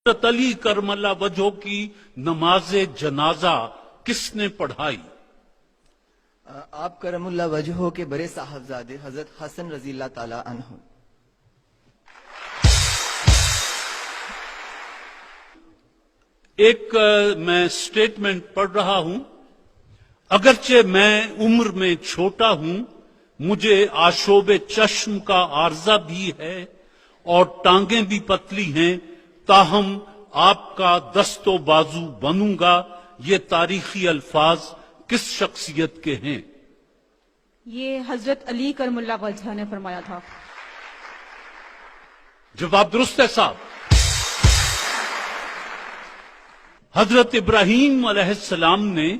حضرت علی کرم اللہ وجہہ کی نماز جنازہ کس نے پڑھائی؟ آپ کرم اللہ وجہہ کے بڑے صاحبزادے حضرت حسن رضی اللہ تعالی عنہ۔ ایک میں سٹیٹمنٹ پڑھ رہا ہوں، اگرچہ میں عمر میں چھوٹا ہوں، مجھے آشوب چشم کا عارضہ بھی ہے اور ٹانگیں بھی پتلی ہیں، تاہم آپ کا دست و بازو بنوں گا۔ یہ تاریخی الفاظ کس شخصیت کے ہیں؟ یہ حضرت علی کرم اللہ وجہہ نے فرمایا تھا۔ جواب درست ہے صاحب۔ حضرت ابراہیم علیہ السلام نے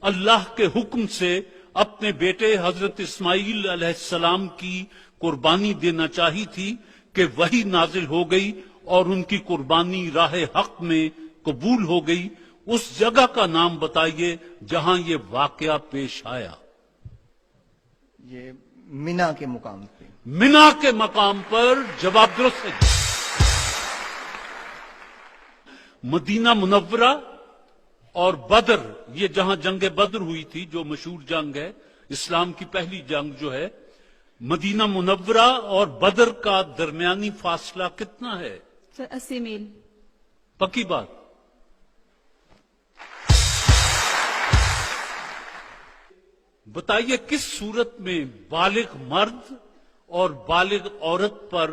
اللہ کے حکم سے اپنے بیٹے حضرت اسماعیل علیہ السلام کی قربانی دینا چاہی تھی کہ وحی نازل ہو گئی اور ان کی قربانی راہ حق میں قبول ہو گئی۔ اس جگہ کا نام بتائیے جہاں یہ واقعہ پیش آیا۔ یہ مینا کے مقام پہ۔ مینا کے مقام پر جواب درست ہے۔ مدینہ منورہ اور بدر، یہ جہاں جنگ بدر ہوئی تھی جو مشہور جنگ ہے، اسلام کی پہلی جنگ جو ہے، مدینہ منورہ اور بدر کا درمیانی فاصلہ کتنا ہے؟ 80 میل۔ پکی بات۔ بتائیے کس صورت میں بالغ مرد اور بالغ عورت پر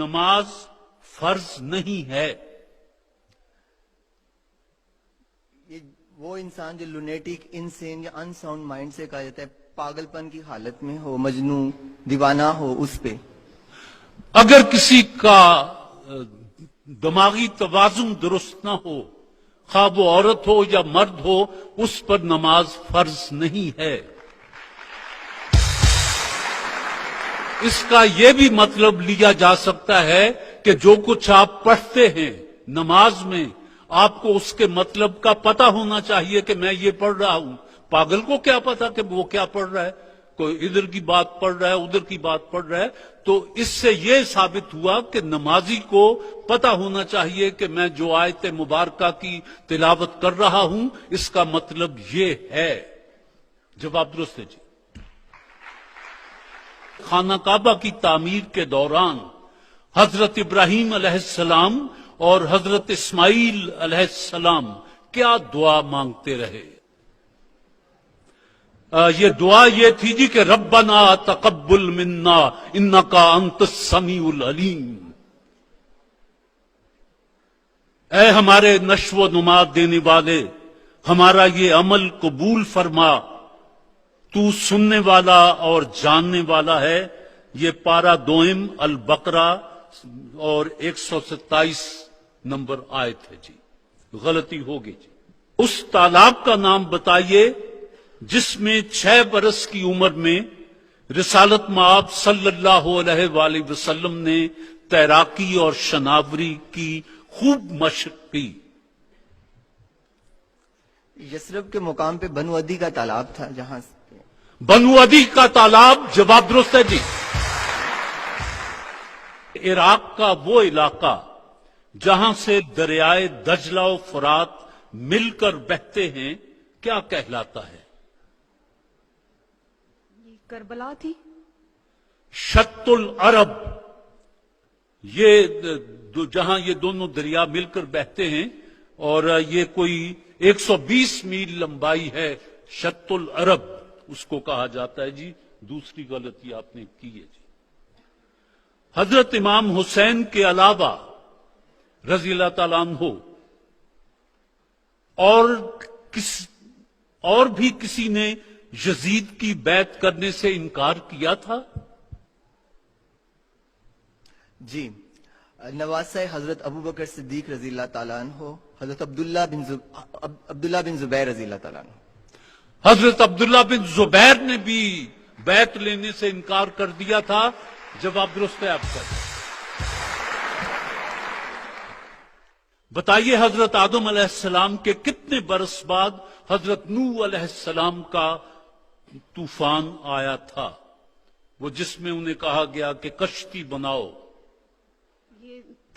نماز فرض نہیں ہے؟ یہ وہ انسان جو لونیٹک، انسین یا ان ساؤنڈ مائنڈ سے کہا جاتا ہے، پاگل پن کی حالت میں ہو، مجنون دیوانہ ہو، اس پہ۔ اگر کسی کا دماغی توازن درست نہ ہو، خواہ وہ عورت ہو یا مرد ہو، اس پر نماز فرض نہیں ہے۔ اس کا یہ بھی مطلب لیا جا سکتا ہے کہ جو کچھ آپ پڑھتے ہیں نماز میں، آپ کو اس کے مطلب کا پتہ ہونا چاہیے کہ میں یہ پڑھ رہا ہوں۔ پاگل کو کیا پتا کہ وہ کیا پڑھ رہا ہے؟ کوئی ادھر کی بات پڑھ رہا ہے، ادھر کی بات پڑھ رہا ہے۔ تو اس سے یہ ثابت ہوا کہ نمازی کو پتہ ہونا چاہیے کہ میں جو آیت مبارکہ کی تلاوت کر رہا ہوں اس کا مطلب یہ ہے۔ جواب درست ہے جی۔ خانہ کعبہ کی تعمیر کے دوران حضرت ابراہیم علیہ السلام اور حضرت اسماعیل علیہ السلام کیا دعا مانگتے رہے؟ یہ دعا یہ تھی جی کہ ربنا تقبل منا انکا انت السمیع العلیم۔ اے ہمارے نشو و نما دینے والے، ہمارا یہ عمل قبول فرما، تو سننے والا اور جاننے والا ہے۔ یہ پارہ دوئم البقرہ اور 127 نمبر آیت ہے جی۔ غلطی ہوگی جی۔ اس تالاب کا نام بتائیے جس میں 6 برس کی عمر میں رسالت مآب صلی اللہ علیہ وآلہ وسلم نے تیراکی اور شناوری کی خوب مشق کی۔ یثرب کے مقام پہ بنو عدی کا تالاب تھا، جہاں بنو عدی کا تالاب، جواب درست ہے جی۔ عراق کا وہ علاقہ جہاں سے دریائے دجلہ و فرات مل کر بہتے ہیں کیا کہلاتا ہے؟ یہ کربلا تھی۔ شط العرب، یہ جہاں یہ دونوں دریا مل کر بہتے ہیں، اور یہ کوئی 120 میل لمبائی ہے۔ شط العرب اس کو کہا جاتا ہے جی۔ دوسری غلطی آپ نے کی ہے جی۔ حضرت امام حسین کے علاوہ رضی اللہ تعالیٰ عنہ اور بھی کسی نے یزید کی بیعت کرنے سے انکار کیا تھا؟ جی، نواسہ حضرت ابو بکر صدیق رضی اللہ تعالیٰ عنہ، حضرت عبداللہ بن زبیر رضی اللہ تعالیٰ عنہ۔ حضرت عبداللہ بن زبیر نے بھی بیعت لینے سے انکار کر دیا تھا۔ جواب درست ہے آپ کا۔ بتائیے حضرت آدم علیہ السلام کے کتنے برس بعد حضرت نوح علیہ السلام کا طوفان آیا تھا، وہ جس میں انہیں کہا گیا کہ کشتی بناؤ؟ یہ